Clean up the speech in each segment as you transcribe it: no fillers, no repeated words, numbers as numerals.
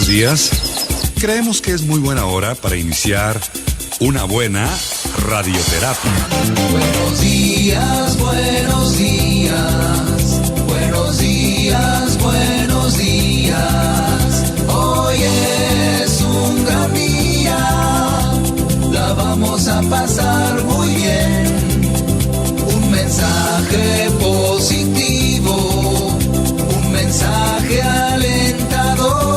buenos días. Creemos que es muy buena hora para iniciar una buena radioterapia. Buenos días, buenos días, buenos días, buenos días. Hoy es un gran día, la vamos a pasar muy bien. Un mensaje positivo, un mensaje alentador.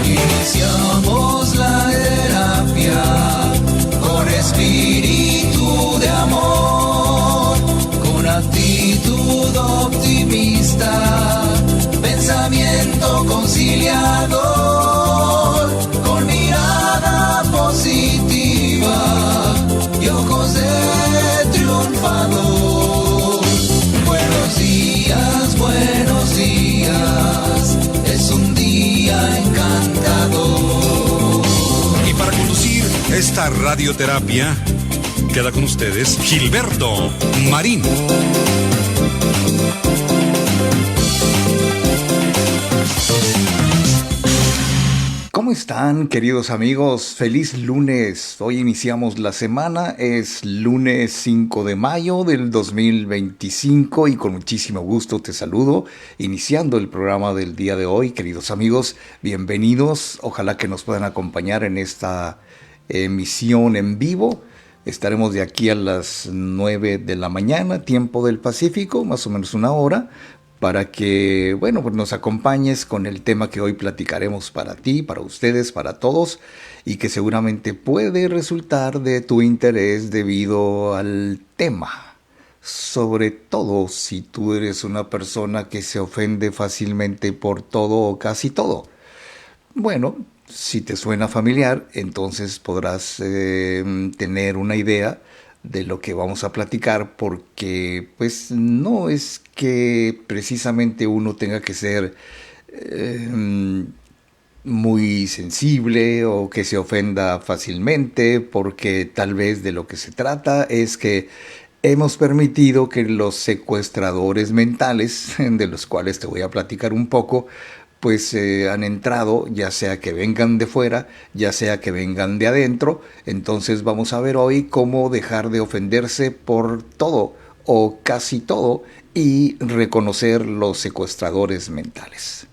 Iniciamos la terapia con espíritu de amor, con actitud optimista, pensamiento conciliador, con mirada positiva y ojos de triunfador. Buenos días, es un día encantador. Y para conducir esta radioterapia, queda con ustedes Gilberto Marín. ¿Cómo están, queridos amigos? Feliz lunes. Hoy iniciamos la semana, es lunes 5 de mayo del 2025 y con muchísimo gusto te saludo, iniciando el programa del día de hoy. Queridos amigos, bienvenidos. Ojalá que nos puedan acompañar en esta emisión en vivo. Estaremos de aquí a las 9 de la mañana, tiempo del Pacífico, más o menos una hora, para que, pues nos acompañes con el tema que hoy platicaremos para ti, para ustedes, para todos, y que seguramente puede resultar de tu interés debido al tema. Sobre todo si tú eres una persona que se ofende fácilmente por todo o casi todo. Bueno, si te suena familiar, entonces podrás tener una idea de lo que vamos a platicar, porque pues no es que precisamente uno tenga que ser muy sensible o que se ofenda fácilmente, porque tal vez de lo que se trata es que hemos permitido que los secuestradores mentales, de los cuales te voy a platicar un poco, pues han entrado, ya sea que vengan de fuera, ya sea que vengan de adentro. Entonces vamos a ver hoy cómo dejar de ofenderse por todo o casi todo y reconocer los secuestradores mentales.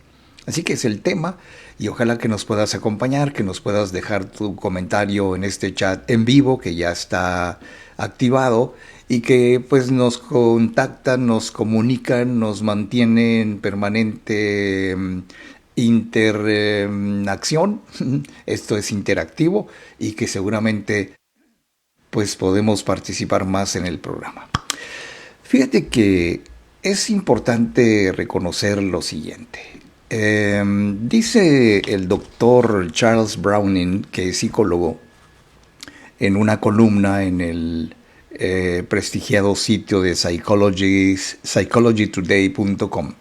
Así que es el tema y ojalá que nos puedas acompañar, que nos puedas dejar tu comentario en este chat en vivo que ya está activado y que pues nos contactan, nos comunican, nos mantienen en permanente interacción. Esto es interactivo y que seguramente pues podemos participar más en el programa. Fíjate que es importante reconocer lo siguiente. Dice el doctor Charles Browning, que es psicólogo, en una columna en el prestigiado sitio de psychologytoday.com,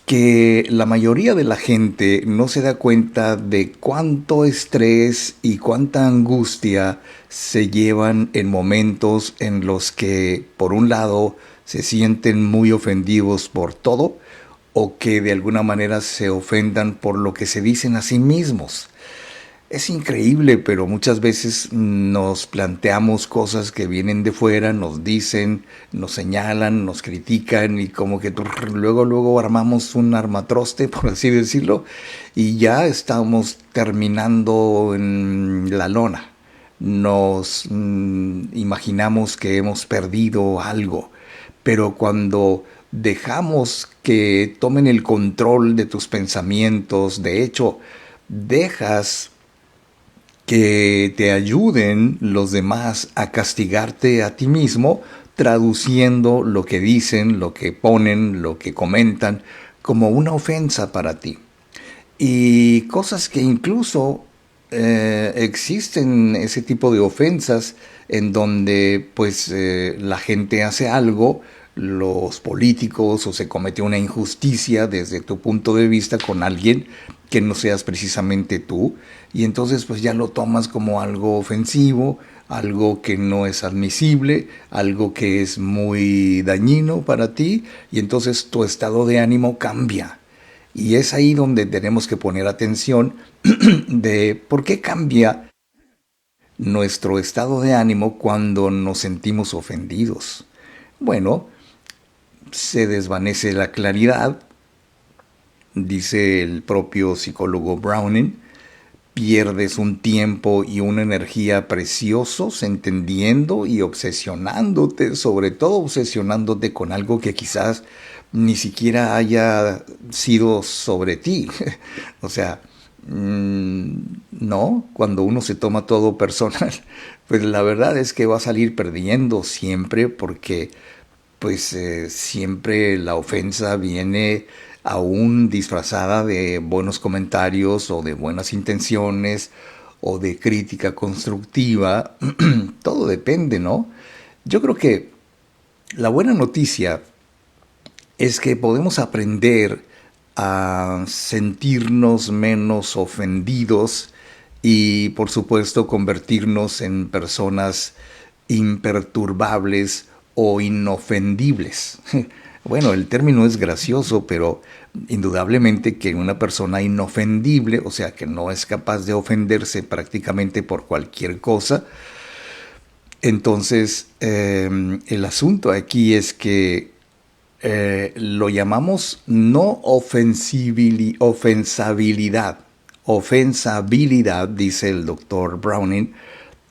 que la mayoría de la gente no se da cuenta de cuánto estrés y cuánta angustia se llevan en momentos en los que, por un lado, se sienten muy ofendidos por todo, o que de alguna manera se ofendan por lo que se dicen a sí mismos. Es increíble, pero muchas veces nos planteamos cosas que vienen de fuera, nos dicen, nos señalan, nos critican y como que luego armamos un armatroste, por así decirlo, y ya estamos terminando en la lona. Nos imaginamos que hemos perdido algo, pero cuando dejamos que tomen el control de tus pensamientos, de hecho, dejas que te ayuden los demás a castigarte a ti mismo, traduciendo lo que dicen, lo que ponen, lo que comentan, como una ofensa para ti. Y cosas que incluso existen ese tipo de ofensas en donde pues la gente hace algo, los políticos, o se comete una injusticia desde tu punto de vista con alguien que no seas precisamente tú, y entonces pues ya lo tomas como algo ofensivo, algo que no es admisible, algo que es muy dañino para ti, y entonces tu estado de ánimo cambia. Y es ahí donde tenemos que poner atención de por qué cambia nuestro estado de ánimo cuando nos sentimos ofendidos. Bueno, se desvanece la claridad, dice el propio psicólogo Browning, pierdes un tiempo y una energía preciosos entendiendo y obsesionándote, sobre todo obsesionándote con algo que quizás ni siquiera haya sido sobre ti. O sea, no, cuando uno se toma todo personal, pues la verdad es que va a salir perdiendo siempre porque pues siempre la ofensa viene aún disfrazada de buenos comentarios o de buenas intenciones o de crítica constructiva. Todo depende, ¿no? Yo creo que la buena noticia es que podemos aprender a sentirnos menos ofendidos y por supuesto convertirnos en personas imperturbables o inofendibles. Bueno, el término es gracioso, pero indudablemente que una persona inofendible, o sea, que no es capaz de ofenderse prácticamente por cualquier cosa, entonces el asunto aquí es que lo llamamos no ofensabilidad, dice el doctor Browning,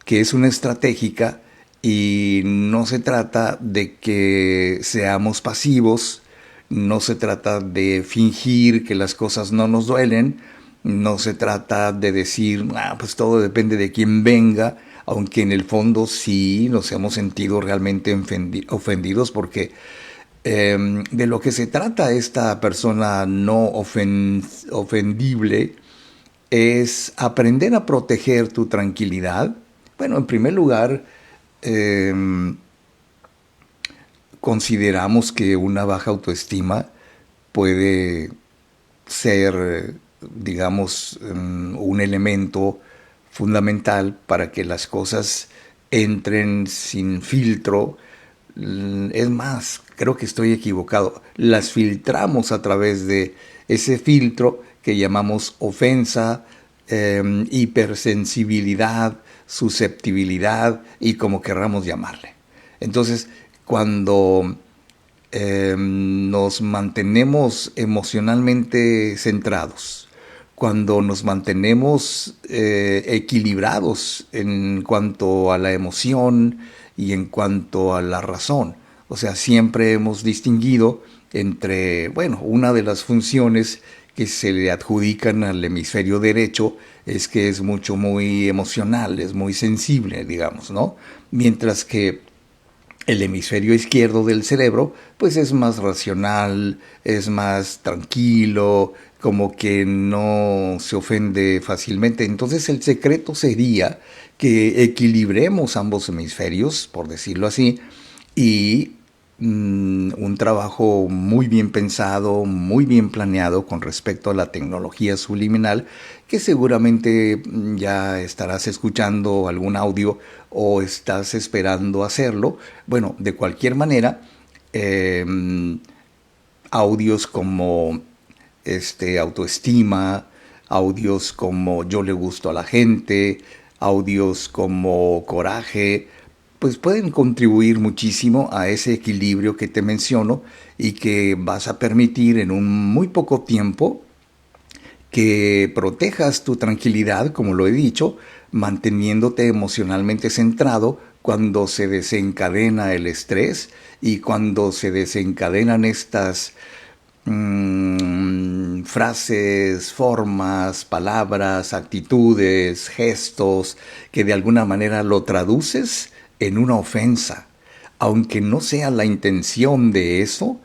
que es una estratégica y no se trata de que seamos pasivos, no se trata de fingir que las cosas no nos duelen, no se trata de decir, pues todo depende de quién venga, aunque en el fondo sí nos hemos sentido realmente ofendidos porque de lo que se trata esta persona no ofendible es aprender a proteger tu tranquilidad. Bueno, en primer lugar, consideramos que una baja autoestima puede ser, digamos, un elemento fundamental para que las cosas entren sin filtro. Es más, creo que estoy equivocado. Las filtramos a través de ese filtro que llamamos ofensa, hipersensibilidad, susceptibilidad y como querramos llamarle. Entonces, cuando nos mantenemos emocionalmente centrados, cuando nos mantenemos equilibrados en cuanto a la emoción y en cuanto a la razón. O sea, siempre hemos distinguido entre, bueno, una de las funciones que se le adjudican al hemisferio derecho es que es muy emocional, es muy sensible, digamos, ¿no? Mientras que el hemisferio izquierdo del cerebro, pues es más racional, es más tranquilo, como que no se ofende fácilmente. Entonces el secreto sería que equilibremos ambos hemisferios, por decirlo así, y un trabajo muy bien pensado, muy bien planeado con respecto a la tecnología subliminal, que seguramente ya estarás escuchando algún audio o estás esperando hacerlo. Bueno, de cualquier manera, audios como autoestima, audios como yo le gusto a la gente, audios como coraje, pues pueden contribuir muchísimo a ese equilibrio que te menciono y que vas a permitir en un muy poco tiempo que protejas tu tranquilidad, como lo he dicho, manteniéndote emocionalmente centrado cuando se desencadena el estrés y cuando se desencadenan estas frases, formas, palabras, actitudes, gestos, que de alguna manera lo traduces en una ofensa. Aunque no sea la intención de eso,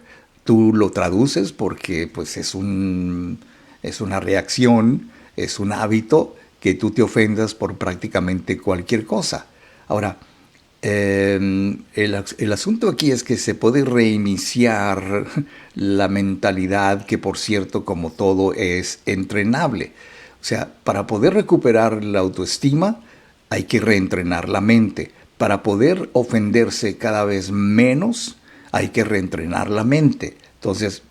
tú lo traduces porque pues es una reacción, es un hábito que tú te ofendas por prácticamente cualquier cosa. Ahora, el asunto aquí es que se puede reiniciar la mentalidad, que por cierto, como todo, es entrenable. O sea, para poder recuperar la autoestima, hay que reentrenar la mente. Para poder ofenderse cada vez menos, hay que reentrenar la mente. Entonces,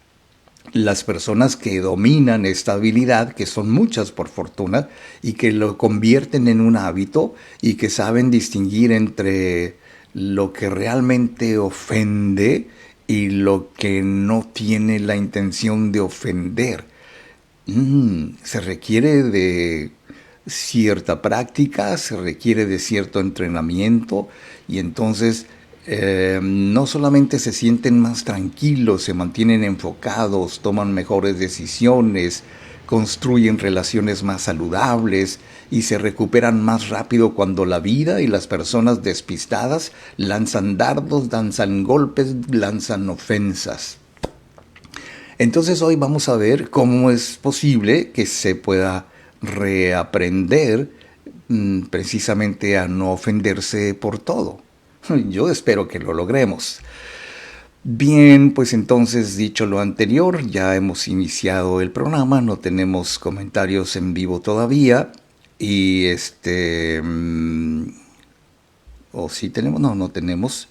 las personas que dominan esta habilidad, que son muchas por fortuna, y que lo convierten en un hábito y que saben distinguir entre lo que realmente ofende y lo que no tiene la intención de ofender. Se requiere de cierta práctica, se requiere de cierto entrenamiento y entonces no solamente se sienten más tranquilos, se mantienen enfocados, toman mejores decisiones, construyen relaciones más saludables y se recuperan más rápido cuando la vida y las personas despistadas lanzan dardos, lanzan golpes, lanzan ofensas. Entonces hoy vamos a ver cómo es posible que se pueda reaprender precisamente a no ofenderse por todo. Yo espero que lo logremos. Bien, pues entonces dicho lo anterior, ya hemos iniciado el programa, no tenemos comentarios en vivo todavía y o sí tenemos, no tenemos.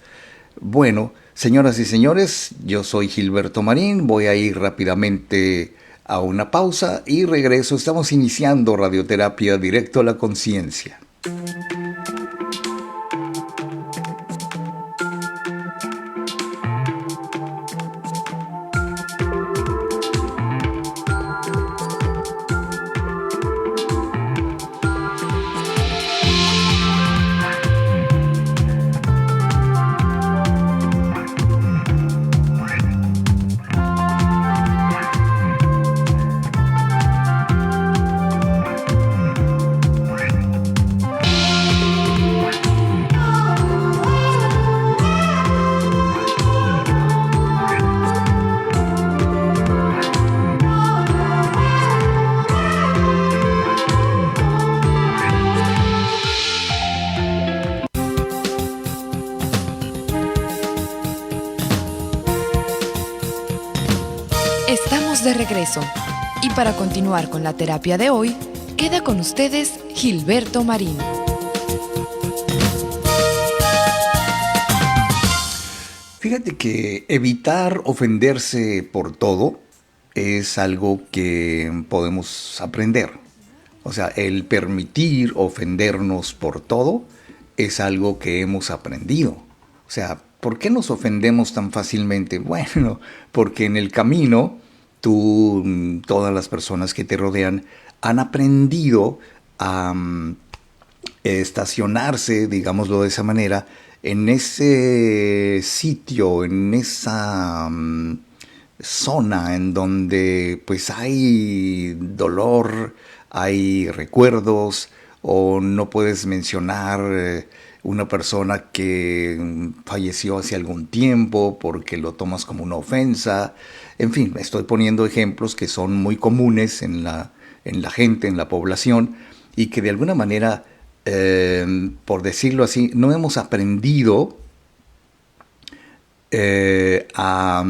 Bueno, señoras y señores, yo soy Gilberto Marín, voy a ir rápidamente a una pausa y regreso. Estamos iniciando radioterapia directo a la conciencia. Estamos de regreso y para continuar con la terapia de hoy, queda con ustedes Gilberto Marín. Fíjate que evitar ofenderse por todo es algo que podemos aprender. O sea, el permitir ofendernos por todo es algo que hemos aprendido. O sea, ¿por qué nos ofendemos tan fácilmente? Bueno, porque en el camino tú, todas las personas que te rodean han aprendido a estacionarse, digámoslo de esa manera, en ese sitio, en esa zona en donde pues hay dolor, hay recuerdos, o no puedes mencionar una persona que falleció hace algún tiempo porque lo tomas como una ofensa. En fin, estoy poniendo ejemplos que son muy comunes en la gente, en la población, y que de alguna manera, por decirlo así, no hemos aprendido a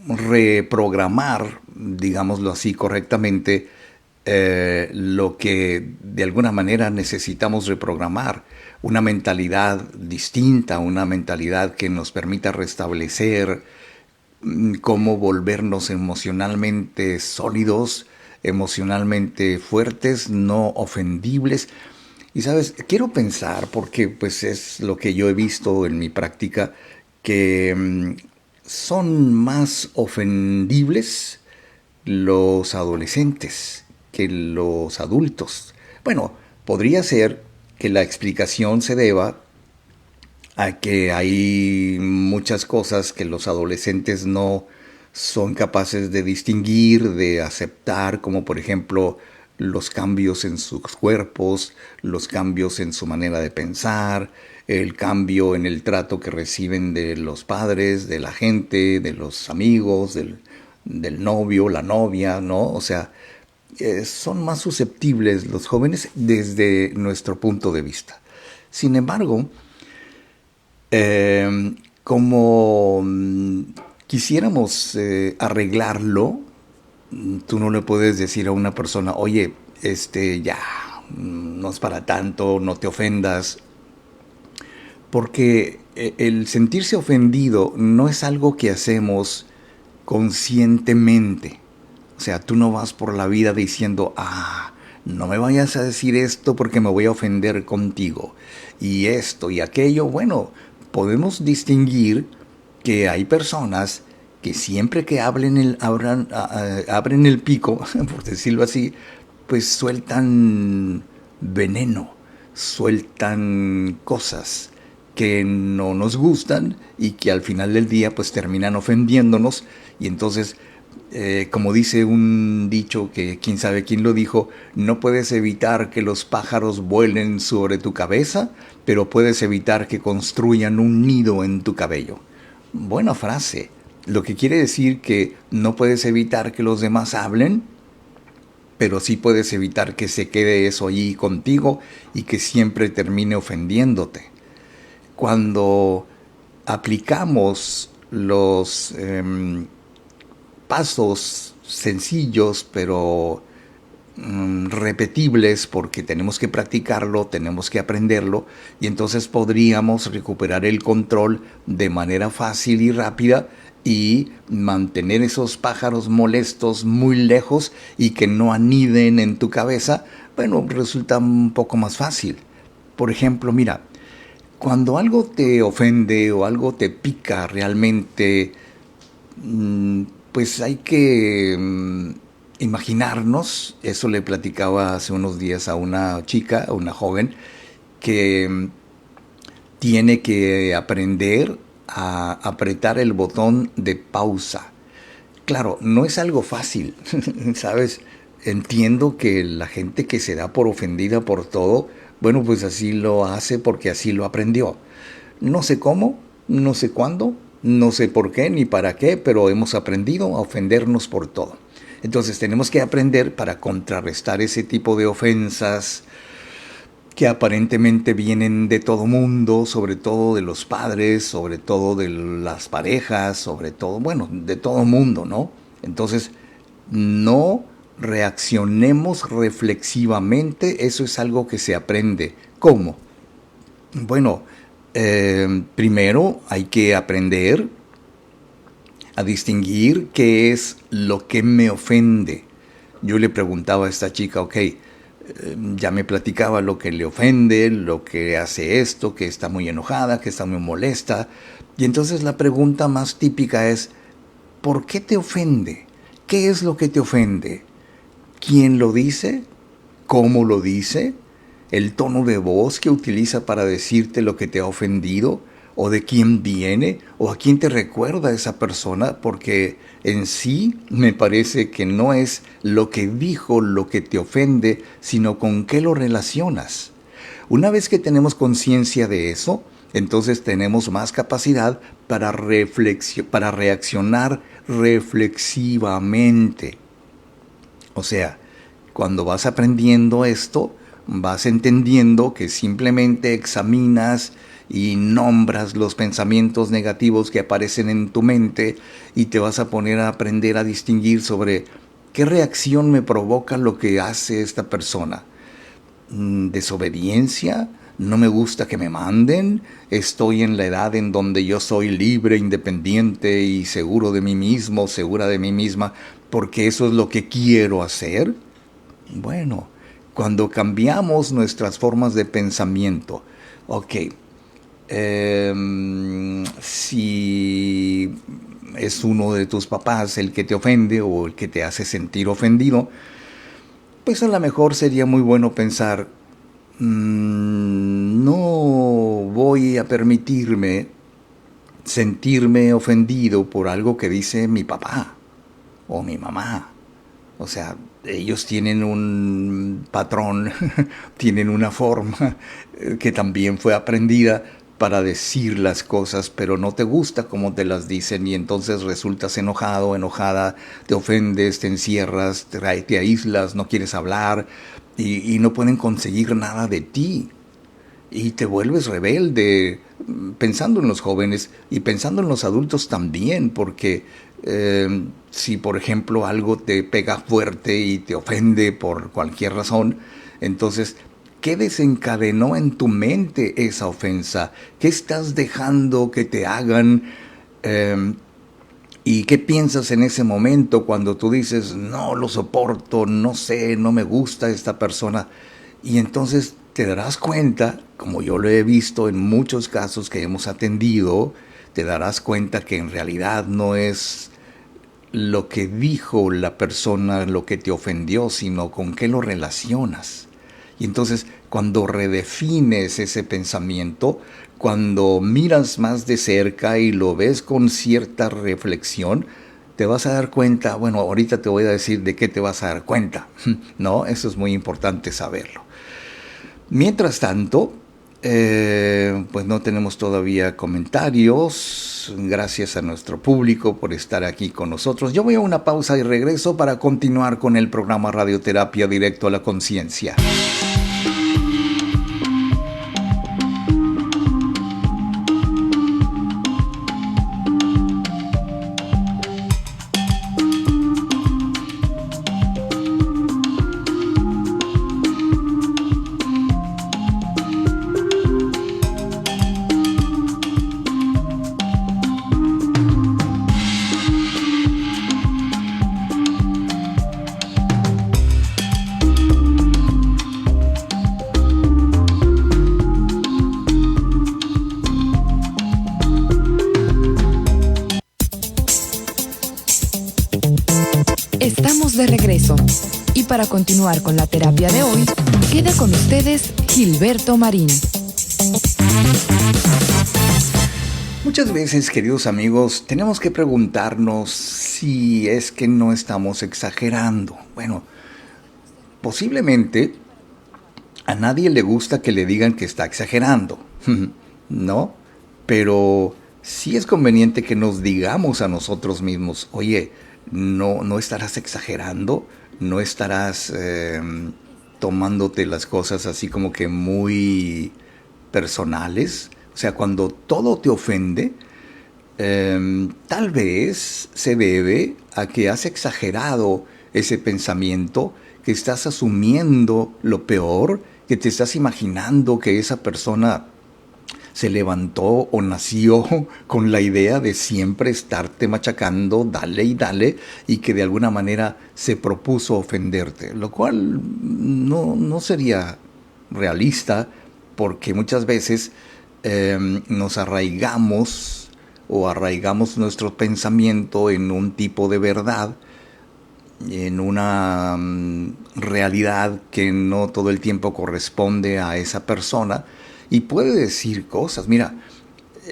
reprogramar, digámoslo así correctamente, lo que de alguna manera necesitamos reprogramar, una mentalidad distinta, una mentalidad que nos permita restablecer cómo volvernos emocionalmente sólidos, emocionalmente fuertes, no ofendibles. Y sabes, quiero pensar, porque pues es lo que yo he visto en mi práctica, que son más ofendibles los adolescentes que los adultos. Bueno, podría ser que la explicación se deba a que hay muchas cosas que los adolescentes no son capaces de distinguir, de aceptar, como por ejemplo los cambios en sus cuerpos, los cambios en su manera de pensar, el cambio en el trato que reciben de los padres, de la gente, de los amigos, del novio, la novia, ¿no? O sea, son más susceptibles los jóvenes desde nuestro punto de vista. Sin embargo, como quisiéramos arreglarlo, tú no le puedes decir a una persona, oye, ya, no es para tanto, no te ofendas, porque el sentirse ofendido no es algo que hacemos conscientemente. O sea, tú no vas por la vida diciendo, no me vayas a decir esto porque me voy a ofender contigo. Y esto y aquello. Bueno, podemos distinguir que hay personas que siempre que abren el pico, por decirlo así, pues sueltan veneno, sueltan cosas que no nos gustan y que al final del día pues terminan ofendiéndonos. Y entonces, como dice un dicho que quién sabe quién lo dijo, no puedes evitar que los pájaros vuelen sobre tu cabeza, pero puedes evitar que construyan un nido en tu cabello. Buena frase. Lo que quiere decir que no puedes evitar que los demás hablen, pero sí puedes evitar que se quede eso allí contigo y que siempre termine ofendiéndote. Cuando aplicamos los pasos sencillos pero repetibles, porque tenemos que practicarlo, tenemos que aprenderlo, y entonces podríamos recuperar el control de manera fácil y rápida y mantener esos pájaros molestos muy lejos y que no aniden en tu cabeza. Bueno, resulta un poco más fácil. Por ejemplo, mira, cuando algo te ofende o algo te pica realmente, pues hay que imaginarnos. Eso le platicaba hace unos días a una chica, a una joven, que tiene que aprender a apretar el botón de pausa. Claro, no es algo fácil, ¿sabes? Entiendo que la gente que se da por ofendida por todo, bueno, pues así lo hace porque así lo aprendió. No sé cómo, no sé cuándo, no sé por qué ni para qué, pero hemos aprendido a ofendernos por todo. Entonces tenemos que aprender para contrarrestar ese tipo de ofensas que aparentemente vienen de todo mundo, sobre todo de los padres, sobre todo de las parejas, sobre todo, bueno, de todo mundo, ¿no? Entonces, no reaccionemos reflexivamente, eso es algo que se aprende. ¿Cómo? Bueno, primero hay que aprender a distinguir qué es lo que me ofende. Yo le preguntaba a esta chica, ok, ya me platicaba lo que le ofende, lo que hace esto, que está muy enojada, que está muy molesta. Y entonces la pregunta más típica es, ¿por qué te ofende? ¿Qué es lo que te ofende? ¿Quién lo dice? ¿Cómo lo dice? ¿El tono de voz que utiliza para decirte lo que te ha ofendido? ¿O de quién viene? ¿O a quién te recuerda esa persona? Porque en sí me parece que no es lo que dijo lo que te ofende, sino con qué lo relacionas. Una vez que tenemos conciencia de eso, entonces tenemos más capacidad para reaccionar reflexivamente. O sea, cuando vas aprendiendo esto, vas entendiendo que simplemente examinas y nombras los pensamientos negativos que aparecen en tu mente y te vas a poner a aprender a distinguir sobre qué reacción me provoca lo que hace esta persona. ¿Desobediencia? ¿No me gusta que me manden? ¿Estoy en la edad en donde yo soy libre, independiente y seguro de mí mismo, segura de mí misma, porque eso es lo que quiero hacer? Bueno, cuando cambiamos nuestras formas de pensamiento, ok, si es uno de tus papás el que te ofende o el que te hace sentir ofendido, pues a lo mejor sería muy bueno pensar, no voy a permitirme sentirme ofendido por algo que dice mi papá o mi mamá. O sea, ellos tienen un patrón, tienen una forma que también fue aprendida para decir las cosas, pero no te gusta cómo te las dicen y entonces resultas enojado, enojada, te ofendes, te encierras, te aíslas, no quieres hablar y no pueden conseguir nada de ti. Y te vuelves rebelde, pensando en los jóvenes y pensando en los adultos también, porque si por ejemplo algo te pega fuerte y te ofende por cualquier razón, entonces, ¿qué desencadenó en tu mente esa ofensa? ¿Qué estás dejando que te hagan ¿Y qué piensas en ese momento cuando tú dices, no lo soporto, no sé, no me gusta esta persona? Y entonces te darás cuenta, como yo lo he visto en muchos casos que hemos atendido, te darás cuenta que en realidad no es lo que dijo la persona lo que te ofendió, sino con qué lo relacionas. Y entonces, cuando redefines ese pensamiento, cuando miras más de cerca y lo ves con cierta reflexión, te vas a dar cuenta, bueno, ahorita te voy a decir de qué te vas a dar cuenta, ¿no? Eso es muy importante saberlo. Mientras tanto, pues no tenemos todavía comentarios. Gracias a nuestro público por estar aquí con nosotros. Yo voy a una pausa y regreso para continuar con el programa Radioterapia Directo a la Conciencia. Estamos de regreso y para continuar con la terapia de hoy, queda con ustedes Gilberto Marín. Muchas veces, queridos amigos, tenemos que preguntarnos si es que no estamos exagerando. Bueno, posiblemente a nadie le gusta que le digan que está exagerando, ¿no? Pero sí es conveniente que nos digamos a nosotros mismos, oye, no estarás exagerando, no estarás tomándote las cosas así como que muy personales. O sea, cuando todo te ofende, tal vez se debe a que has exagerado ese pensamiento, que estás asumiendo lo peor, que te estás imaginando que esa persona se levantó o nació con la idea de siempre estarte machacando, dale y dale, y que de alguna manera se propuso ofenderte, lo cual no sería realista, porque muchas veces nos arraigamos nuestro pensamiento en un tipo de verdad, en una realidad que no todo el tiempo corresponde a esa persona, y puede decir cosas. Mira,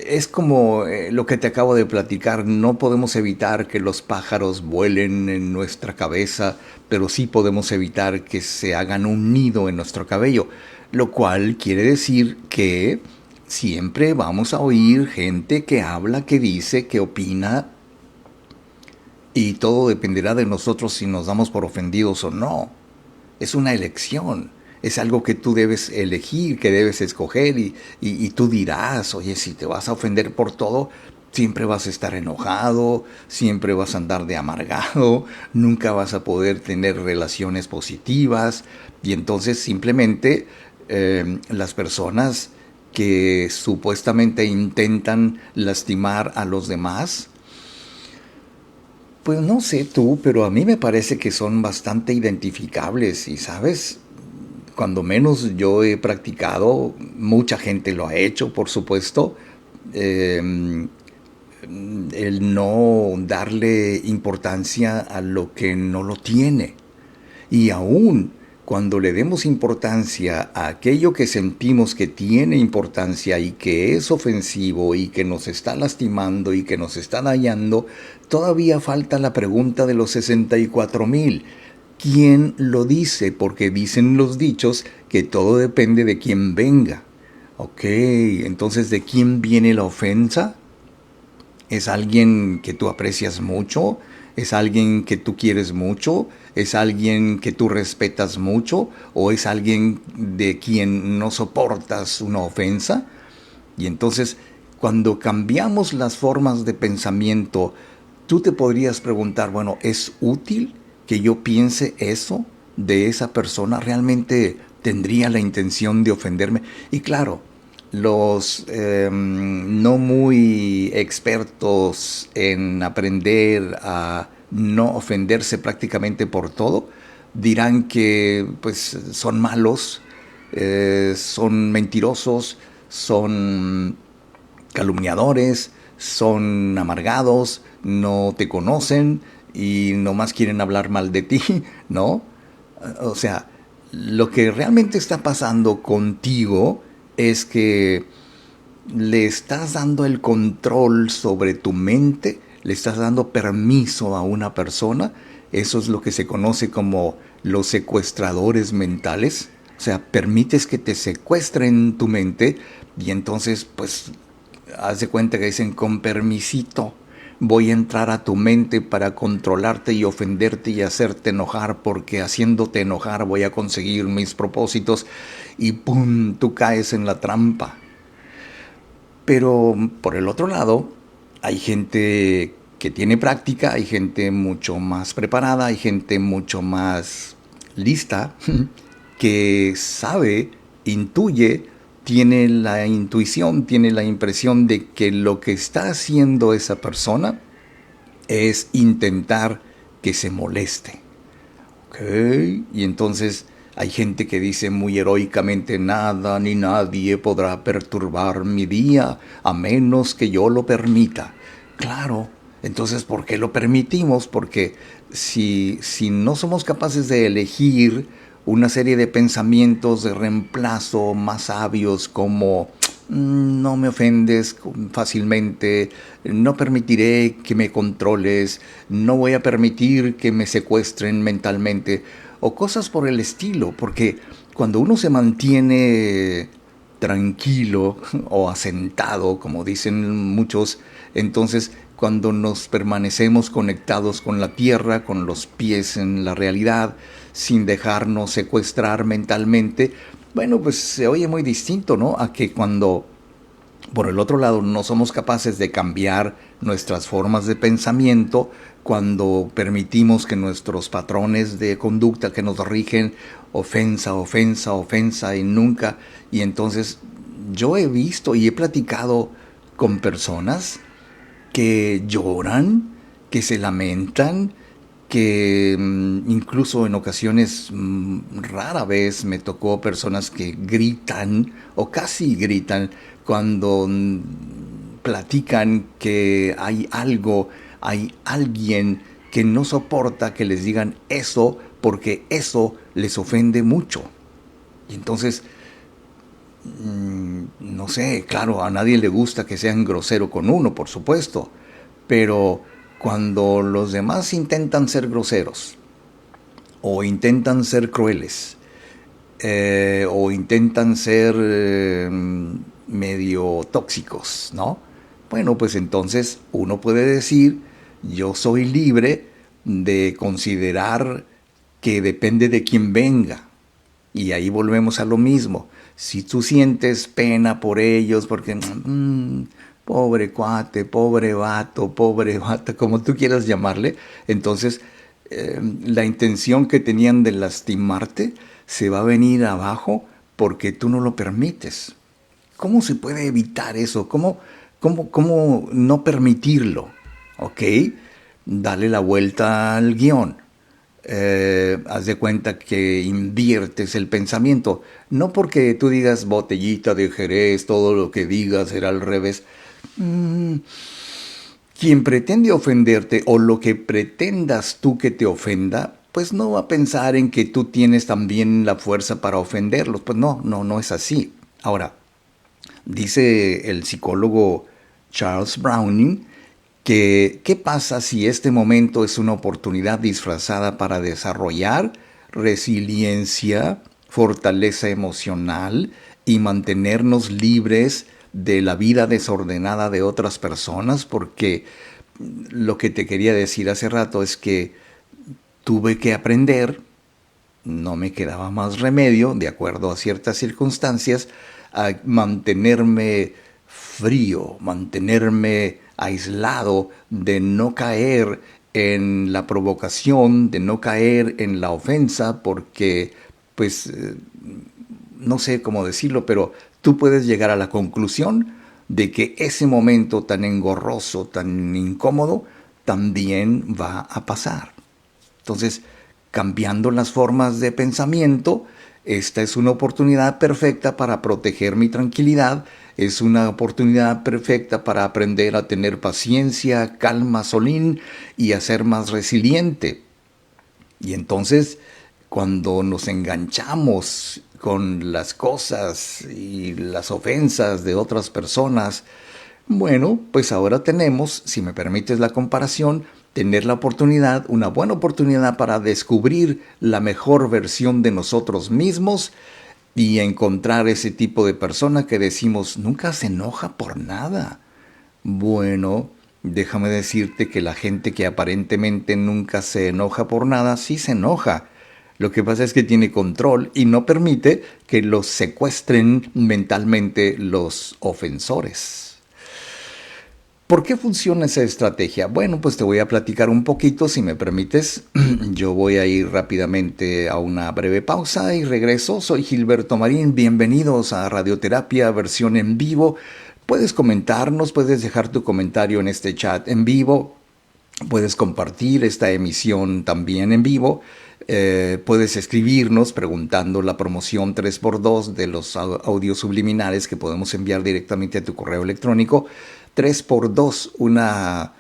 es como lo que te acabo de platicar. No podemos evitar que los pájaros vuelen en nuestra cabeza, pero sí podemos evitar que se hagan un nido en nuestro cabello, lo cual quiere decir que siempre vamos a oír gente que habla, que dice, que opina, y todo dependerá de nosotros si nos damos por ofendidos o no. Es una elección. Es algo que tú debes elegir, que debes escoger, y tú dirás, oye, si te vas a ofender por todo, siempre vas a estar enojado, siempre vas a andar de amargado, nunca vas a poder tener relaciones positivas, y entonces simplemente las personas que supuestamente intentan lastimar a los demás, pues no sé tú, pero a mí me parece que son bastante identificables, y sabes, cuando menos yo he practicado, mucha gente lo ha hecho, por supuesto, el no darle importancia a lo que no lo tiene. Y aún cuando le demos importancia a aquello que sentimos que tiene importancia y que es ofensivo y que nos está lastimando y que nos está dañando, todavía falta la pregunta de los 64,000. ¿Quién lo dice? Porque dicen los dichos que todo depende de quién venga. Ok, entonces, ¿de quién viene la ofensa? ¿Es alguien que tú aprecias mucho? ¿Es alguien que tú quieres mucho? ¿Es alguien que tú respetas mucho? ¿O es alguien de quien no soportas una ofensa? Y entonces, cuando cambiamos las formas de pensamiento, tú te podrías preguntar, bueno, ¿es útil que yo piense eso de esa persona? ¿Realmente tendría la intención de ofenderme? Y claro, los no muy expertos en aprender a no ofenderse prácticamente por todo, dirán que pues son malos, son mentirosos, son calumniadores, son amargados, no te conocen y nomás quieren hablar mal de ti, ¿no? O sea, lo que realmente está pasando contigo es que le estás dando el control sobre tu mente, le estás dando permiso a una persona. Eso es lo que se conoce como los secuestradores mentales. O sea, permites que te secuestren tu mente y entonces, pues, haz de cuenta que dicen, con permisito, voy a entrar a tu mente para controlarte y ofenderte y hacerte enojar, porque haciéndote enojar voy a conseguir mis propósitos, y ¡pum!, tú caes en la trampa. Pero por el otro lado, hay gente que tiene práctica, hay gente mucho más preparada, hay gente mucho más lista, que sabe, intuye, tiene la intuición, tiene la impresión de que lo que está haciendo esa persona es intentar que se moleste. ¿Ok? Y entonces hay gente que dice muy heroicamente, nada ni nadie podrá perturbar mi día a menos que yo lo permita. Claro, entonces ¿por qué lo permitimos? Porque si no somos capaces de elegir una serie de pensamientos de reemplazo más sabios como no me ofendes fácilmente, no permitiré que me controles, no voy a permitir que me secuestren mentalmente, o cosas por el estilo, porque cuando uno se mantiene tranquilo o asentado, como dicen muchos, entonces cuando nos permanecemos conectados con la tierra, con los pies en la realidad, sin dejarnos secuestrar mentalmente, bueno, pues se oye muy distinto, ¿no? A que cuando, por el otro lado, no somos capaces de cambiar nuestras formas de pensamiento, cuando permitimos que nuestros patrones de conducta que nos rigen, ofensa, ofensa, ofensa y nunca. Y entonces yo he visto y he platicado con personas que lloran, que se lamentan, que incluso en ocasiones rara vez me tocó personas que gritan o casi gritan cuando platican que hay algo, hay alguien que no soporta que les digan eso porque eso les ofende mucho. Y entonces, no sé, claro, a nadie le gusta que sean grosero con uno, por supuesto, pero cuando los demás intentan ser groseros o intentan ser crueles o intentan ser medio tóxicos, ¿no? Bueno, pues entonces uno puede decir, yo soy libre de considerar que depende de quién venga. Y ahí volvemos a lo mismo. Si tú sientes pena por ellos, porque pobre cuate, pobre vato, pobre vata, como tú quieras llamarle, entonces la intención que tenían de lastimarte se va a venir abajo porque tú no lo permites. ¿Cómo se puede evitar eso? ¿Cómo no permitirlo? ¿Ok? Dale la vuelta al guión. Haz de cuenta que inviertes el pensamiento. No porque tú digas botellita de Jerez, todo lo que digas será al revés. Quien pretende ofenderte o lo que pretendas tú que te ofenda, pues no va a pensar en que tú tienes también la fuerza para ofenderlos. Pues no es así. Ahora, dice el psicólogo Charles Browning que ¿qué pasa si este momento es una oportunidad disfrazada para desarrollar resiliencia, fortaleza emocional y mantenernos libres de la vida desordenada de otras personas? Porque lo que te quería decir hace rato es que tuve que aprender, no me quedaba más remedio, de acuerdo a ciertas circunstancias, a mantenerme frío, mantenerme aislado, de no caer en la provocación, de no caer en la ofensa, porque, pues, no sé cómo decirlo, pero tú puedes llegar a la conclusión de que ese momento tan engorroso, tan incómodo, también va a pasar. Entonces, cambiando las formas de pensamiento, esta es una oportunidad perfecta para proteger mi tranquilidad, es una oportunidad perfecta para aprender a tener paciencia, calma, solín y a ser más resiliente. Y entonces, cuando nos enganchamos con las cosas y las ofensas de otras personas, bueno, pues ahora tenemos, si me permites la comparación, tener la oportunidad, una buena oportunidad para descubrir la mejor versión de nosotros mismos y encontrar ese tipo de persona que decimos nunca se enoja por nada. Bueno, déjame decirte que la gente que aparentemente nunca se enoja por nada, sí se enoja. Lo que pasa es que tiene control y no permite que los secuestren mentalmente los ofensores. ¿Por qué funciona esa estrategia? Bueno, pues te voy a platicar un poquito, si me permites. Yo voy a ir rápidamente a una breve pausa y regreso. Soy Gilberto Marín, bienvenidos a Radioterapia, versión en vivo. Puedes comentarnos, puedes dejar tu comentario en este chat en vivo. Puedes compartir esta emisión también en vivo. Puedes escribirnos preguntando la promoción 3x2 de los audios subliminales que podemos enviar directamente a tu correo electrónico. 3x2, una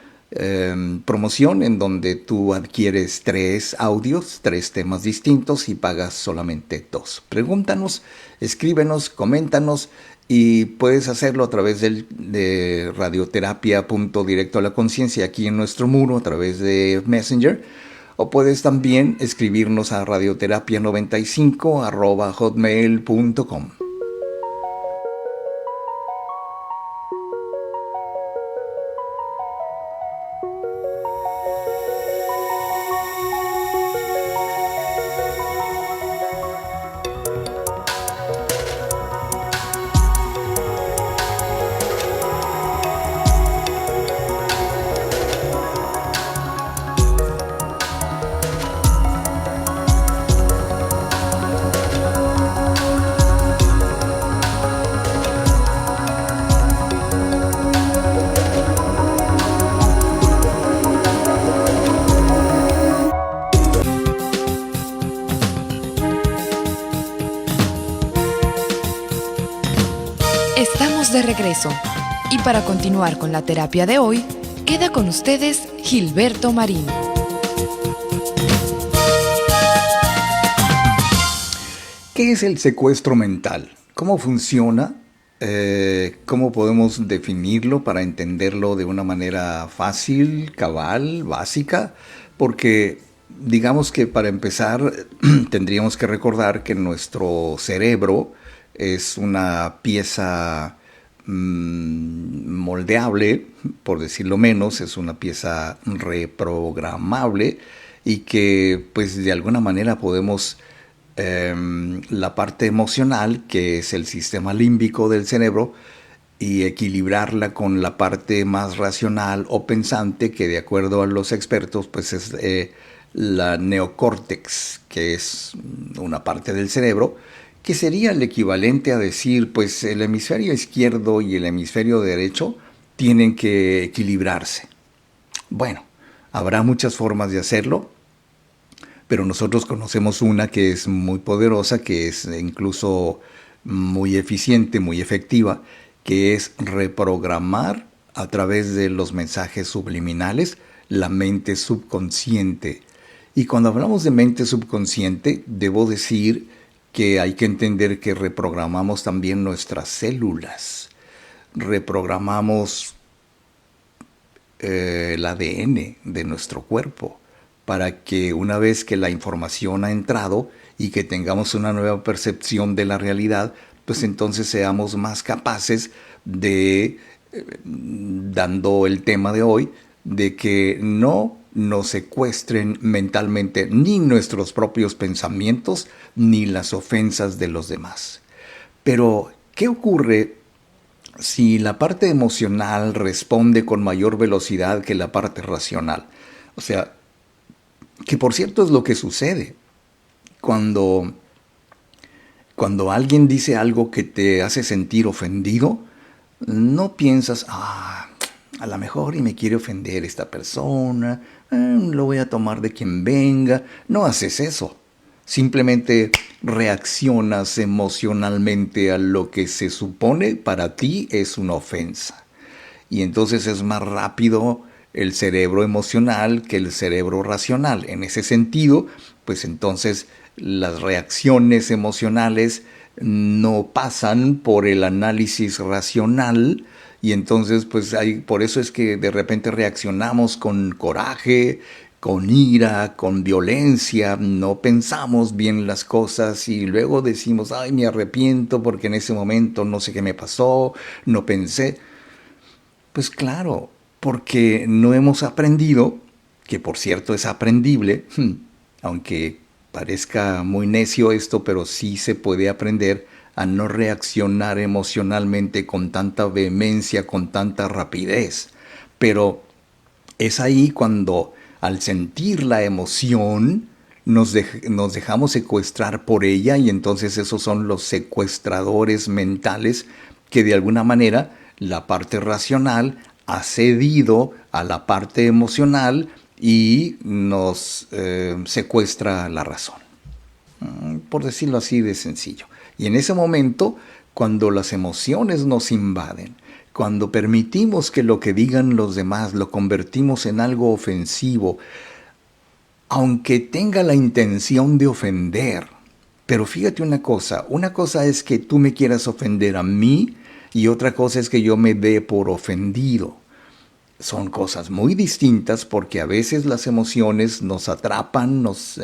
promoción en donde tú adquieres 3 audios, 3 temas distintos y pagas solamente 2. Pregúntanos, escríbenos, coméntanos y puedes hacerlo a través de radioterapia.directo a la conciencia aquí en nuestro muro a través de Messenger. O puedes también escribirnos a radioterapia95@hotmail.com. Estamos de regreso y para continuar con la terapia de hoy, queda con ustedes Gilberto Marín. ¿Qué es el secuestro mental? ¿Cómo funciona? ¿Cómo podemos definirlo para entenderlo de una manera fácil, cabal, básica? Porque digamos que para empezar tendríamos que recordar que nuestro cerebro es una pieza moldeable, por decirlo menos, es una pieza reprogramable y que pues de alguna manera podemos la parte emocional, que es el sistema límbico del cerebro, y equilibrarla con la parte más racional o pensante, que de acuerdo a los expertos pues es la neocórtex, que es una parte del cerebro, que sería el equivalente a decir, pues el hemisferio izquierdo y el hemisferio derecho tienen que equilibrarse. Bueno, habrá muchas formas de hacerlo, pero nosotros conocemos una que es muy poderosa, que es incluso muy eficiente, muy efectiva, que es reprogramar a través de los mensajes subliminales la mente subconsciente. Y cuando hablamos de mente subconsciente, debo decir que hay que entender que reprogramamos también nuestras células, reprogramamos el ADN de nuestro cuerpo para que una vez que la información ha entrado y que tengamos una nueva percepción de la realidad, pues entonces seamos más capaces de, dando el tema de hoy, de que no nos secuestren mentalmente ni nuestros propios pensamientos ni las ofensas de los demás. Pero, ¿qué ocurre si la parte emocional responde con mayor velocidad que la parte racional? O sea, que por cierto es lo que sucede cuando Cuando alguien dice algo que te hace sentir ofendido, no piensas, a lo mejor y me quiere ofender esta persona, lo voy a tomar de quien venga. No haces eso. Simplemente reaccionas emocionalmente a lo que se supone para ti es una ofensa. Y entonces es más rápido el cerebro emocional que el cerebro racional. En ese sentido, pues entonces las reacciones emocionales no pasan por el análisis racional, y entonces pues por eso es que de repente reaccionamos con coraje, con ira, con violencia, no pensamos bien las cosas y luego decimos, ay, me arrepiento porque en ese momento no sé qué me pasó, no pensé. Pues claro, porque no hemos aprendido, que por cierto es aprendible, aunque parezca muy necio esto, pero sí se puede aprender a no reaccionar emocionalmente con tanta vehemencia, con tanta rapidez. Pero es ahí cuando al sentir la emoción nos dejamos secuestrar por ella, y entonces esos son los secuestradores mentales que de alguna manera la parte racional ha cedido a la parte emocional y nos secuestra la razón. Por decirlo así de sencillo. Y en ese momento, cuando las emociones nos invaden, cuando permitimos que lo que digan los demás lo convertimos en algo ofensivo, aunque tenga la intención de ofender. Pero fíjate una cosa es que tú me quieras ofender a mí y otra cosa es que yo me dé por ofendido. Son cosas muy distintas porque a veces las emociones nos atrapan, nos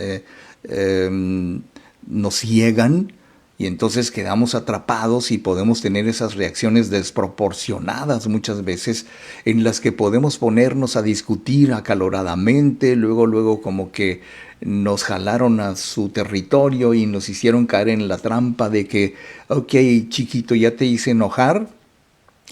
ciegan, y entonces quedamos atrapados y podemos tener esas reacciones desproporcionadas muchas veces en las que podemos ponernos a discutir acaloradamente, luego como que nos jalaron a su territorio y nos hicieron caer en la trampa de que, ok, chiquito, ya te hice enojar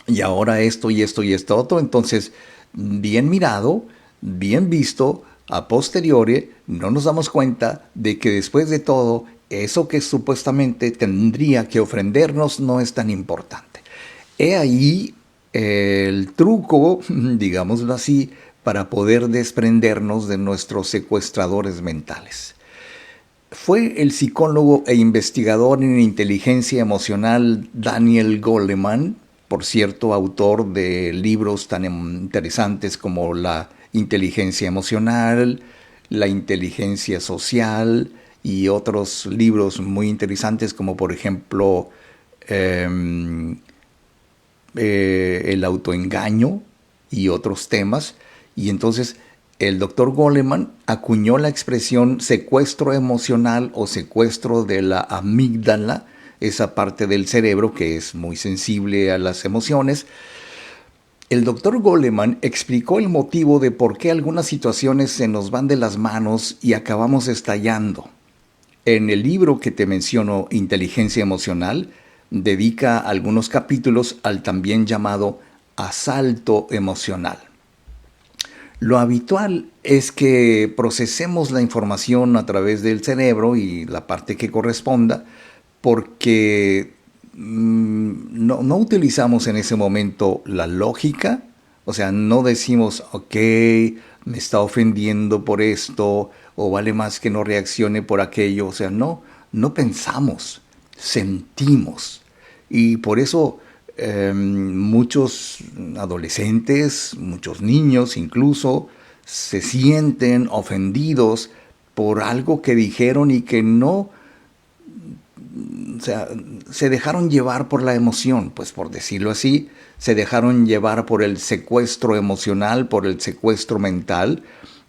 y ahora esto y esto y esto otro. Entonces, bien mirado, bien visto, a posteriori no nos damos cuenta de que después de todo, eso que supuestamente tendría que ofendernos no es tan importante. He ahí el truco, digámoslo así, para poder desprendernos de nuestros secuestradores mentales. Fue el psicólogo e investigador en inteligencia emocional Daniel Goleman, por cierto, autor de libros tan interesantes como la inteligencia emocional, la inteligencia social y otros libros muy interesantes como por ejemplo el autoengaño y otros temas. Y entonces el doctor Goleman acuñó la expresión secuestro emocional o secuestro de la amígdala, esa parte del cerebro que es muy sensible a las emociones. El doctor Goleman explicó el motivo de por qué algunas situaciones se nos van de las manos y acabamos estallando. En el libro que te menciono, Inteligencia Emocional, dedica algunos capítulos al también llamado asalto emocional. Lo habitual es que procesemos la información a través del cerebro y la parte que corresponda, porque no utilizamos en ese momento la lógica, o sea, no decimos, ok, me está ofendiendo por esto, o vale más que no reaccione por aquello, o sea, no pensamos, sentimos. Y por eso muchos adolescentes, muchos niños incluso, se sienten ofendidos por algo que dijeron y que no, o sea, se dejaron llevar por la emoción, pues por decirlo así, se dejaron llevar por el secuestro emocional, por el secuestro mental,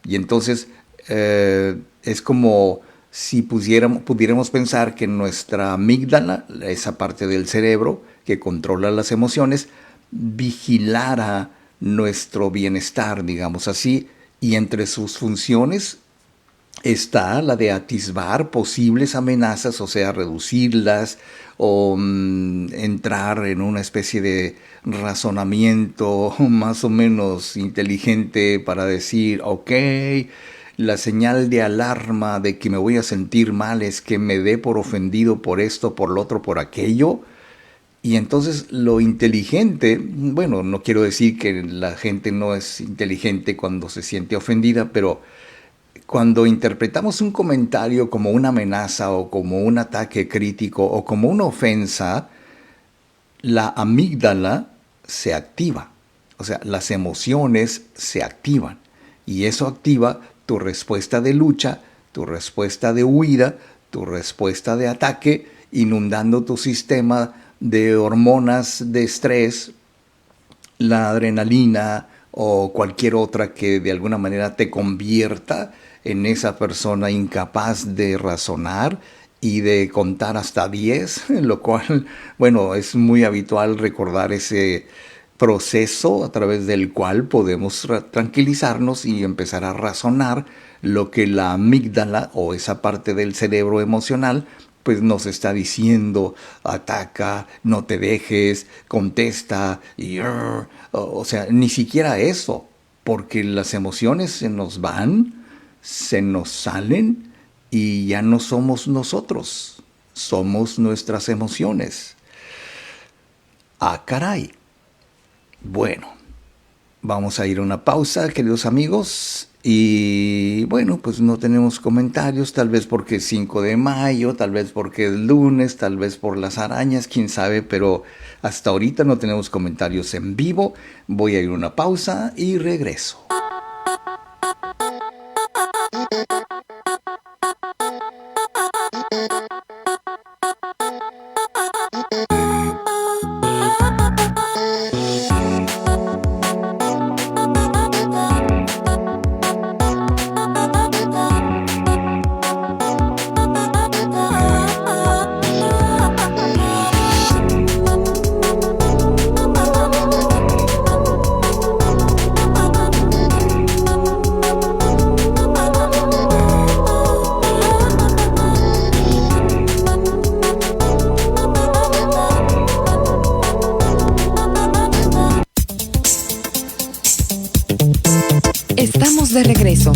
y entonces es como si pudiéramos pensar que nuestra amígdala, esa parte del cerebro que controla las emociones, vigilara nuestro bienestar, digamos así, y entre sus funciones está la de atisbar posibles amenazas, o sea, reducirlas o entrar en una especie de razonamiento más o menos inteligente para decir, ok, la señal de alarma de que me voy a sentir mal es que me dé por ofendido por esto, por lo otro, por aquello. Y entonces lo inteligente, bueno, no quiero decir que la gente no es inteligente cuando se siente ofendida, pero cuando interpretamos un comentario como una amenaza o como un ataque crítico o como una ofensa, la amígdala se activa. O sea, las emociones se activan. Y eso activa tu respuesta de lucha, tu respuesta de huida, tu respuesta de ataque, inundando tu sistema de hormonas de estrés, la adrenalina o cualquier otra que de alguna manera te convierta en esa persona incapaz de razonar y de contar hasta 10, lo cual, bueno, es muy habitual recordar ese proceso a través del cual podemos tranquilizarnos y empezar a razonar lo que la amígdala o esa parte del cerebro emocional pues nos está diciendo: ataca, no te dejes, contesta, y o sea, ni siquiera eso, porque las emociones se nos van, se nos salen y ya no somos nosotros, somos nuestras emociones. Ah, caray. Bueno, vamos a ir a una pausa, queridos amigos. Y bueno, pues no tenemos comentarios, tal vez porque es 5 de mayo, tal vez porque es lunes, tal vez por las arañas, quién sabe, pero hasta ahorita no tenemos comentarios en vivo. Voy a ir a una pausa y regreso. Estamos de regreso.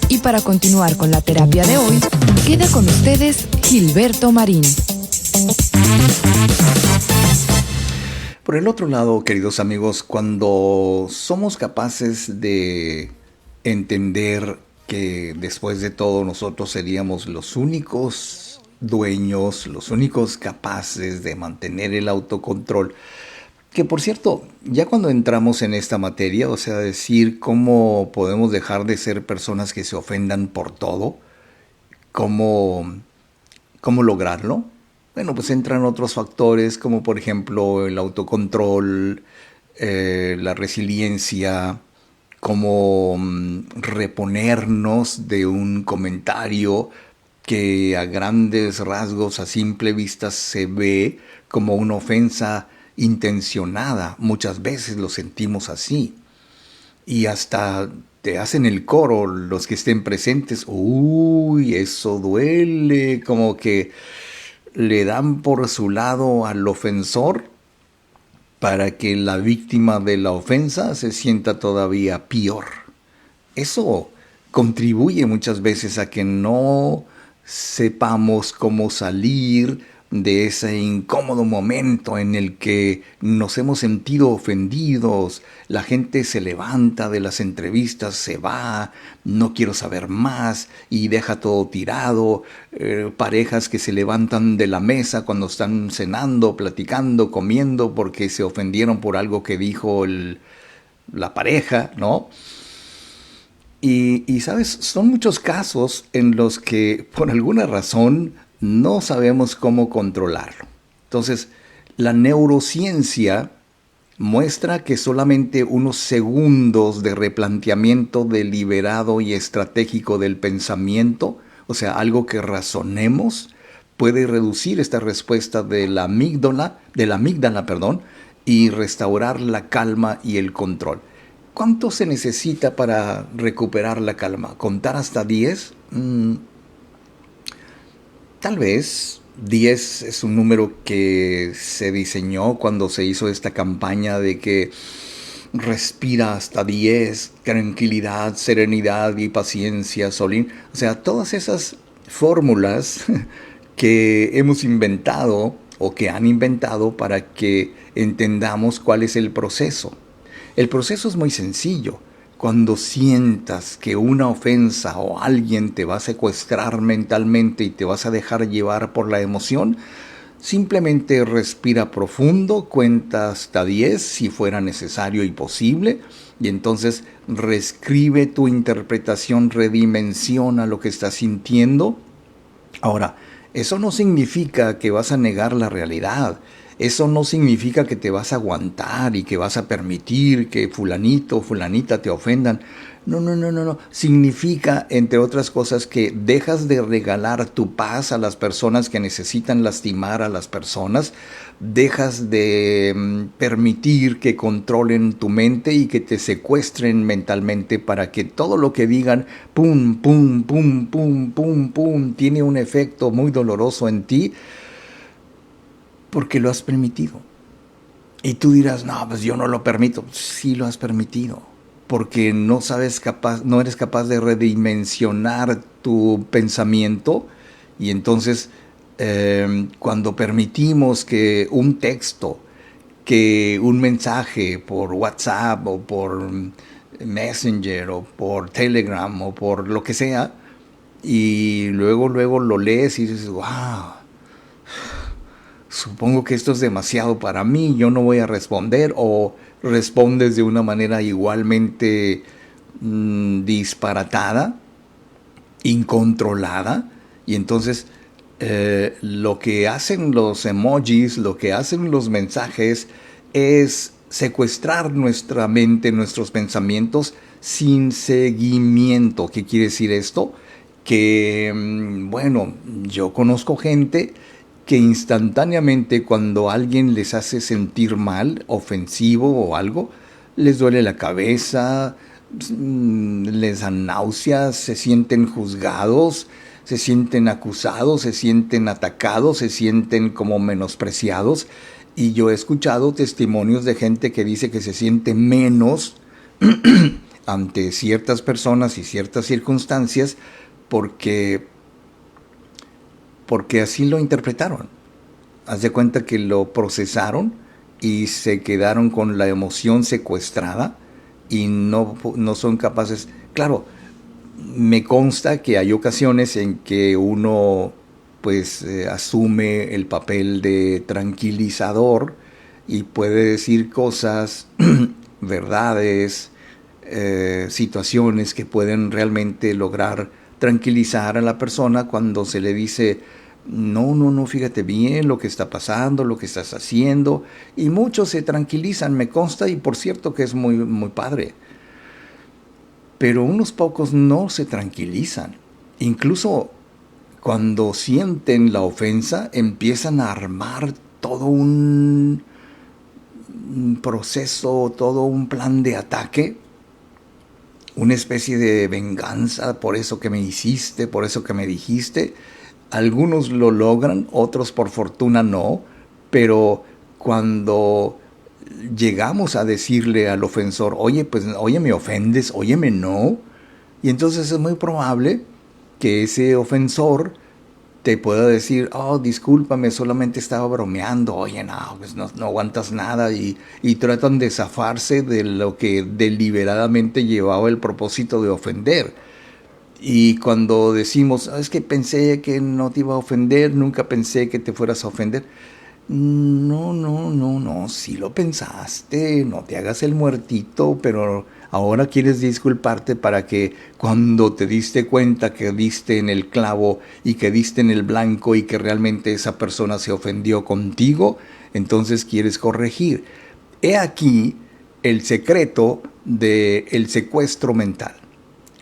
Y para continuar con la terapia de hoy, queda con ustedes Gilberto Marín. Por el otro lado, queridos amigos, cuando somos capaces de entender que después de todo nosotros seríamos los únicos dueños, los únicos capaces de mantener el autocontrol, que por cierto, ya cuando entramos en esta materia, o sea, decir cómo podemos dejar de ser personas que se ofendan por todo, cómo lograrlo. Bueno, pues entran otros factores como por ejemplo el autocontrol, la resiliencia, cómo reponernos de un comentario que a grandes rasgos, a simple vista, se ve como una ofensa intencionada. Muchas veces lo sentimos así. Y hasta te hacen el coro los que estén presentes. Uy, eso duele. Como que le dan por su lado al ofensor para que la víctima de la ofensa se sienta todavía peor. Eso contribuye muchas veces a que no sepamos cómo salir de ese incómodo momento en el que nos hemos sentido ofendidos. La gente se levanta de las entrevistas, se va, no quiero saber más y deja todo tirado. Parejas que se levantan de la mesa cuando están cenando, platicando, comiendo porque se ofendieron por algo que dijo la pareja, ¿no? Y sabes, son muchos casos en los que por alguna razón no sabemos cómo controlarlo. Entonces, la neurociencia muestra que solamente unos segundos de replanteamiento deliberado y estratégico del pensamiento, o sea, algo que razonemos, puede reducir esta respuesta de la amígdala, y restaurar la calma y el control. ¿Cuánto se necesita para recuperar la calma? ¿Contar hasta 10? Tal vez 10 es un número que se diseñó cuando se hizo esta campaña de que respira hasta 10, tranquilidad, serenidad y paciencia, Solín. O sea, todas esas fórmulas que hemos inventado o que han inventado para que entendamos cuál es el proceso. El proceso es muy sencillo. Cuando sientas que una ofensa o alguien te va a secuestrar mentalmente y te vas a dejar llevar por la emoción, simplemente respira profundo, cuenta hasta 10 si fuera necesario y posible, y entonces reescribe tu interpretación, redimensiona lo que estás sintiendo. Ahora, eso no significa que vas a negar la realidad. Eso no significa que te vas a aguantar y que vas a permitir que fulanito o fulanita te ofendan. No. Significa, entre otras cosas, que dejas de regalar tu paz a las personas que necesitan lastimar a las personas. Dejas de permitir que controlen tu mente y que te secuestren mentalmente para que todo lo que digan, pum, pum, pum, pum, pum, pum, tiene un efecto muy doloroso en ti. Porque lo has permitido. Y tú dirás, no, pues yo no lo permito. Sí lo has permitido. Porque no eres capaz de redimensionar tu pensamiento. Y entonces, cuando permitimos que un texto, que un mensaje por WhatsApp o por Messenger o por Telegram o por lo que sea, y luego lo lees y dices, wow, supongo que esto es demasiado para mí, yo no voy a responder, o respondes de una manera igualmente disparatada, incontrolada, y entonces lo que hacen los emojis, lo que hacen los mensajes es secuestrar nuestra mente, nuestros pensamientos sin seguimiento. ¿Qué quiere decir esto? Que, bueno, yo conozco gente que instantáneamente cuando alguien les hace sentir mal, ofensivo o algo, les duele la cabeza, les dan náuseas, se sienten juzgados, se sienten acusados, se sienten atacados, se sienten como menospreciados. Y yo he escuchado testimonios de gente que dice que se siente menos ante ciertas personas y ciertas circunstancias porque así lo interpretaron. Haz de cuenta que lo procesaron y se quedaron con la emoción secuestrada y no son capaces. Claro, me consta que hay ocasiones en que uno pues asume el papel de tranquilizador y puede decir cosas, verdades, situaciones que pueden realmente lograr tranquilizar a la persona cuando se le dice, no, fíjate bien lo que está pasando, lo que estás haciendo, y muchos se tranquilizan, me consta, y por cierto que es muy, muy padre. Pero unos pocos no se tranquilizan. Incluso cuando sienten la ofensa, empiezan a armar todo un proceso, todo un plan de ataque, una especie de venganza por eso que me hiciste, por eso que me dijiste. Algunos lo logran, otros por fortuna no, pero cuando llegamos a decirle al ofensor, oye, pues, oye, me ofendes, óyeme, no, y entonces es muy probable que ese ofensor te pueda decir, oh, discúlpame, solamente estaba bromeando, oye, no, pues no aguantas nada, y tratan de zafarse de lo que deliberadamente llevaba el propósito de ofender. Y cuando decimos, es que pensé que no te iba a ofender, nunca pensé que te fueras a ofender. No, sí lo pensaste, no te hagas el muertito, pero ahora quieres disculparte para que cuando te diste cuenta que diste en el clavo y que diste en el blanco y que realmente esa persona se ofendió contigo, entonces quieres corregir. He aquí el secreto del secuestro mental.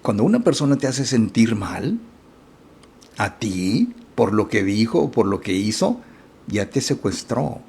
Cuando una persona te hace sentir mal, a ti, por lo que dijo, por lo que hizo, ya te secuestró,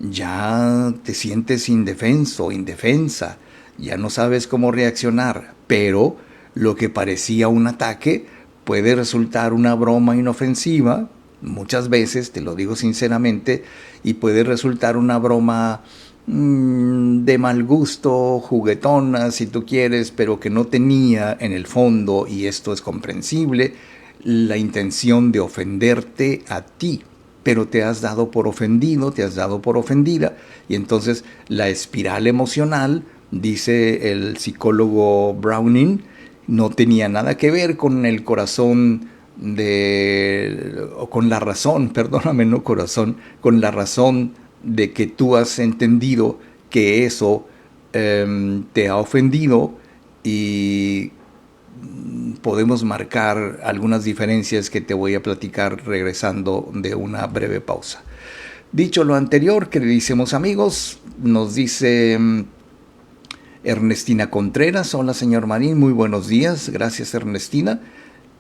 ya te sientes indefenso, indefensa, ya no sabes cómo reaccionar, pero lo que parecía un ataque puede resultar una broma inofensiva, muchas veces, te lo digo sinceramente, y puede resultar una broma de mal gusto, juguetona si tú quieres, pero que no tenía en el fondo, y esto es comprensible, la intención de ofenderte a ti, pero te has dado por ofendido, te has dado por ofendida, y entonces la espiral emocional, dice el psicólogo Browning, no tenía nada que ver con el corazón o con la razón, perdóname, no corazón, con la razón de que tú has entendido que eso te ha ofendido, y podemos marcar algunas diferencias que te voy a platicar regresando de una breve pausa. Dicho lo anterior, queridísimos amigos, nos dice Ernestina Contreras: hola señor Marín, muy buenos días. Gracias, Ernestina.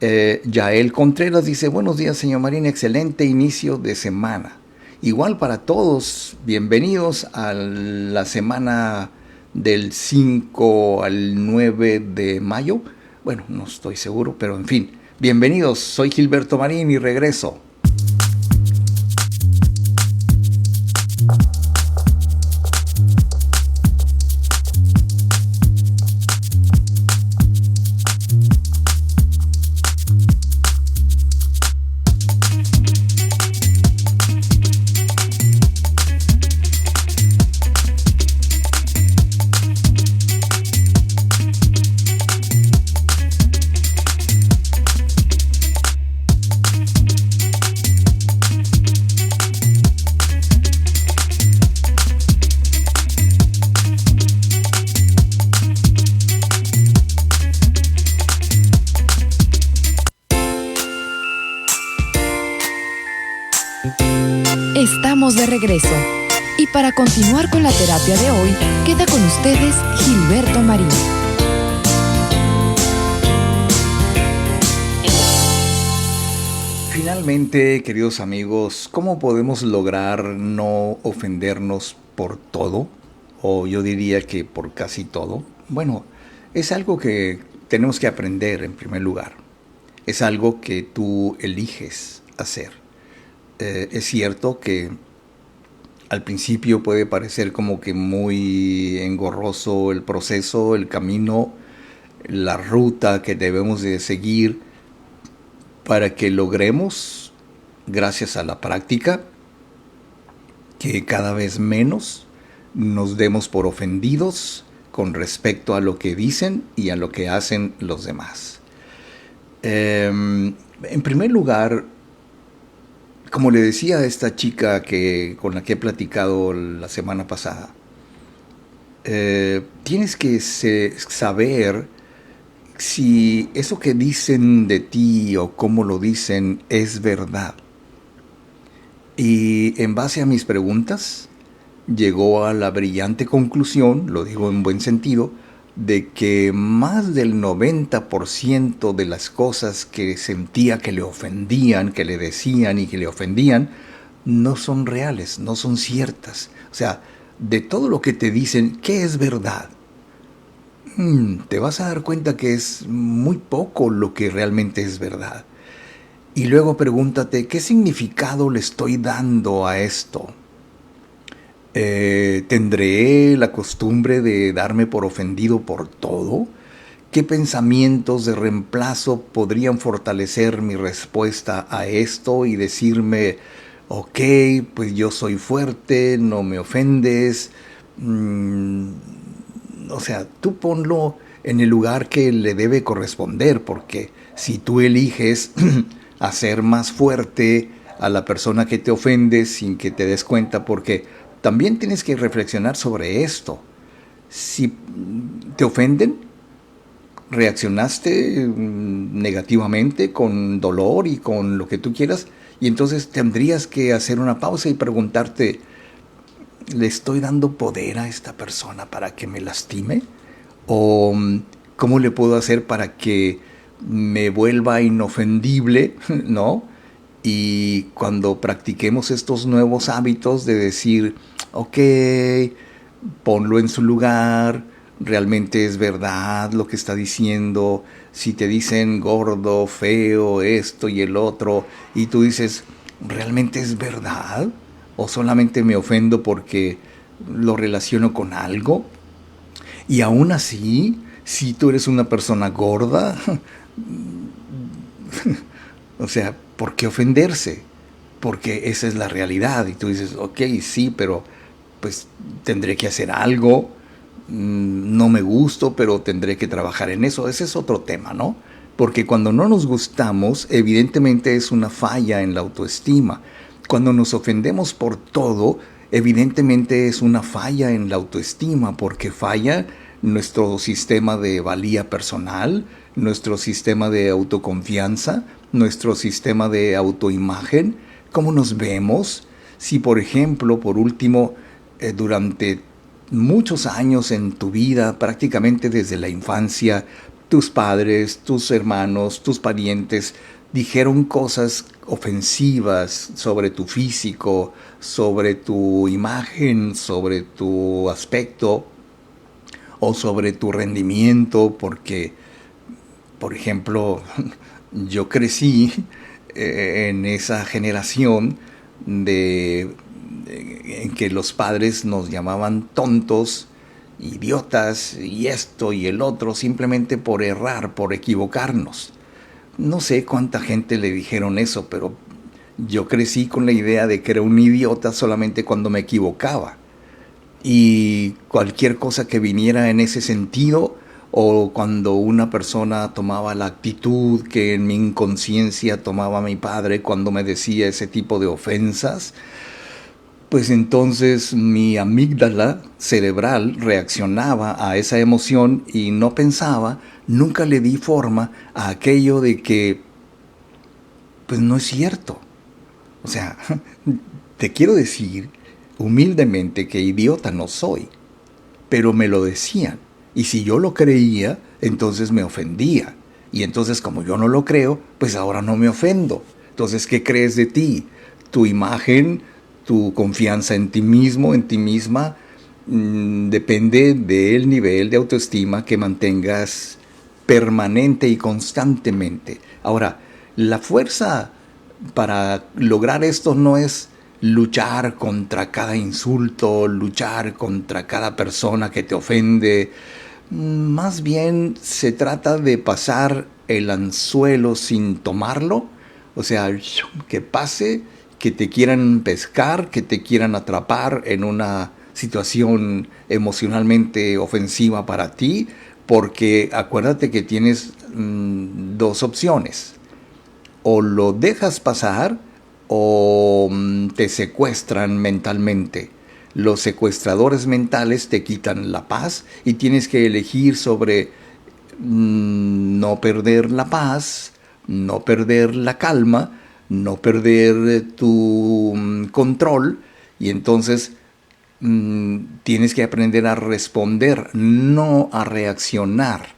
Yael Contreras dice: buenos días señor Marín, excelente inicio de semana. Igual para todos, bienvenidos a la semana del 5 al 9 de mayo. Bueno, no estoy seguro, pero en fin, bienvenidos. Soy Gilberto Marín y regreso. Estamos de regreso. Y para continuar con la terapia de hoy, queda con ustedes Gilberto Marín. Finalmente, queridos amigos, ¿cómo podemos lograr no ofendernos por todo? O yo diría que por casi todo. Bueno, es algo que tenemos que aprender en primer lugar. Es algo que tú eliges hacer. Es cierto que al principio puede parecer como que muy engorroso el proceso, el camino, la ruta que debemos de seguir para que logremos, gracias a la práctica, que cada vez menos nos demos por ofendidos con respecto a lo que dicen y a lo que hacen los demás. En primer lugar, como le decía a esta chica con la que he platicado la semana pasada, tienes que saber si eso que dicen de ti o cómo lo dicen es verdad. Y en base a mis preguntas, llegó a la brillante conclusión, lo digo en buen sentido, de que más del 90% de las cosas que sentía que le ofendían, que le decían y que le ofendían, no son reales, no son ciertas. O sea, de todo lo que te dicen, ¿qué es verdad? Te vas a dar cuenta que es muy poco lo que realmente es verdad. Y luego pregúntate, ¿qué significado le estoy dando a esto? ¿Tendré la costumbre de darme por ofendido por todo? ¿Qué pensamientos de reemplazo podrían fortalecer mi respuesta a esto y decirme, ok, pues yo soy fuerte, no me ofendes? O sea, tú ponlo en el lugar que le debe corresponder, porque si tú eliges hacer más fuerte a la persona que te ofende sin que te des cuenta, porque también tienes que reflexionar sobre esto. Si te ofenden, reaccionaste negativamente, con dolor y con lo que tú quieras, y entonces tendrías que hacer una pausa y preguntarte, ¿le estoy dando poder a esta persona para que me lastime? ¿O cómo le puedo hacer para que me vuelva inofendible, ¿no? Y cuando practiquemos estos nuevos hábitos de decir, ok, ponlo en su lugar, realmente es verdad lo que está diciendo. Si te dicen gordo, feo, esto y el otro, y tú dices, ¿realmente es verdad? ¿O solamente me ofendo porque lo relaciono con algo. Y aún así, si tú eres una persona gorda, o sea, ¿por qué ofenderse? Porque esa es la realidad. Y tú dices, ok, sí, pero pues tendré que hacer algo. No me gusto, pero tendré que trabajar en eso. Ese es otro tema, ¿no? Porque cuando no nos gustamos, evidentemente es una falla en la autoestima. Cuando nos ofendemos por todo, evidentemente es una falla en la autoestima, porque falla nuestro sistema de valía personal, nuestro sistema de autoconfianza, nuestro sistema de autoimagen, cómo nos vemos. Si, por ejemplo, por último, durante muchos años en tu vida, prácticamente desde la infancia, tus padres, tus hermanos, tus parientes dijeron cosas ofensivas sobre tu físico, sobre tu imagen, sobre tu aspecto o sobre tu rendimiento, porque, por ejemplo, yo crecí en esa generación en que los padres nos llamaban tontos, idiotas, y esto y el otro, simplemente por errar, por equivocarnos. No sé cuánta gente le dijeron eso, pero yo crecí con la idea de que era un idiota solamente cuando me equivocaba. Y cualquier cosa que viniera en ese sentido, o cuando una persona tomaba la actitud que en mi inconsciencia tomaba mi padre cuando me decía ese tipo de ofensas, pues entonces mi amígdala cerebral reaccionaba a esa emoción y no pensaba, nunca le di forma a aquello de que, pues no es cierto. O sea, te quiero decir humildemente que idiota no soy, pero me lo decían. Y si yo lo creía, entonces me ofendía. Y entonces como yo no lo creo, pues ahora no me ofendo. Entonces, ¿qué crees de ti? Tu imagen, tu confianza en ti mismo, en ti misma, depende del nivel de autoestima que mantengas permanente y constantemente. Ahora, la fuerza para lograr esto no es luchar contra cada insulto, luchar contra cada persona que te ofende. Más bien se trata de pasar el anzuelo sin tomarlo. O sea, que pase, que te quieran pescar, que te quieran atrapar en una situación emocionalmente ofensiva para ti, porque acuérdate que tienes dos opciones. O lo dejas pasar o te secuestran mentalmente. Los secuestradores mentales te quitan la paz y tienes que elegir sobre no perder la paz, no perder la calma, no perder tu control, y entonces tienes que aprender a responder, no a reaccionar,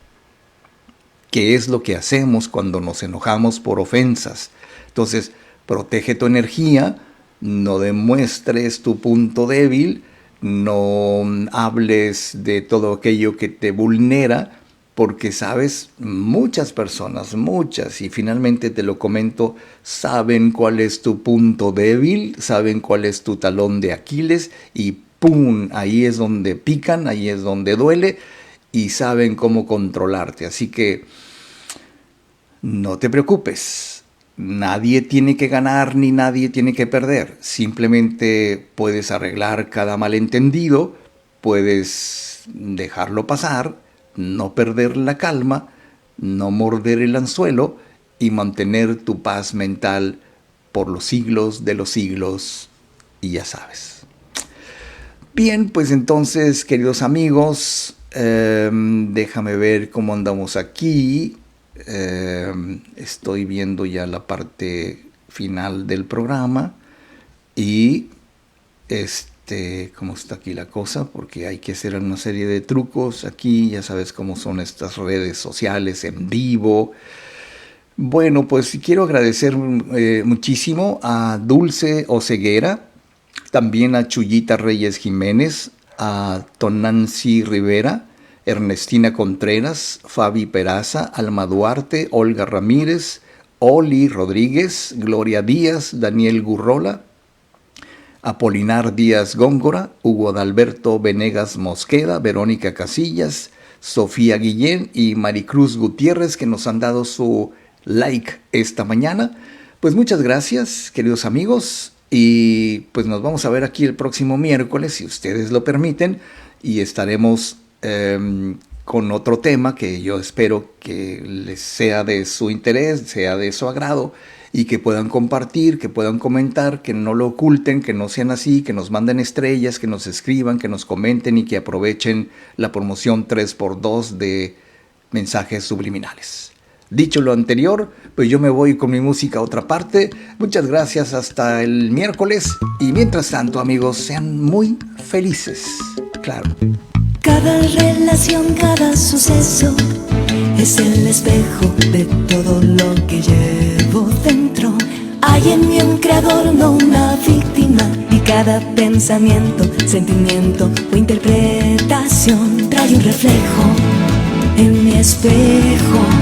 que es lo que hacemos cuando nos enojamos por ofensas. Entonces, protege tu energía, no demuestres tu punto débil, no hables de todo aquello que te vulnera, porque sabes, muchas personas, y finalmente te lo comento, saben cuál es tu punto débil, saben cuál es tu talón de Aquiles y ¡pum! Ahí es donde pican, ahí es donde duele y saben cómo controlarte. Así que no te preocupes, nadie tiene que ganar ni nadie tiene que perder. Simplemente puedes arreglar cada malentendido, puedes dejarlo pasar, no perder la calma, no morder el anzuelo y mantener tu paz mental por los siglos de los siglos, y ya sabes. Bien, pues entonces, queridos amigos, déjame ver cómo andamos aquí. Estoy viendo ya la parte final del programa y cómo está aquí la cosa, porque hay que hacer una serie de trucos aquí, ya sabes cómo son estas redes sociales en vivo. Bueno, pues quiero agradecer muchísimo a Dulce Oceguera, también a Chuyita Reyes Jiménez, a Tonancy Rivera, Ernestina Contreras, Fabi Peraza, Alma Duarte, Olga Ramírez, Oli Rodríguez, Gloria Díaz, Daniel Gurrola, Apolinar Díaz Góngora, Hugo Adalberto Venegas Mosqueda, Verónica Casillas, Sofía Guillén y Maricruz Gutiérrez, que nos han dado su like esta mañana. Pues muchas gracias, queridos amigos, y pues nos vamos a ver aquí el próximo miércoles, si ustedes lo permiten, y estaremos con otro tema que yo espero que les sea de su interés, sea de su agrado, y que puedan compartir, que puedan comentar, que no lo oculten, que no sean así, que nos manden estrellas, que nos escriban, que nos comenten y que aprovechen la promoción 3x2 de mensajes subliminales. Dicho lo anterior, pues yo me voy con mi música a otra parte. Muchas gracias, hasta el miércoles. Y mientras tanto, amigos, sean muy felices. Claro. Cada relación, cada suceso es el espejo de todo lo que llevo dentro. Hay en mí un creador, no una víctima. Y cada pensamiento, sentimiento o interpretación trae un reflejo en mi espejo.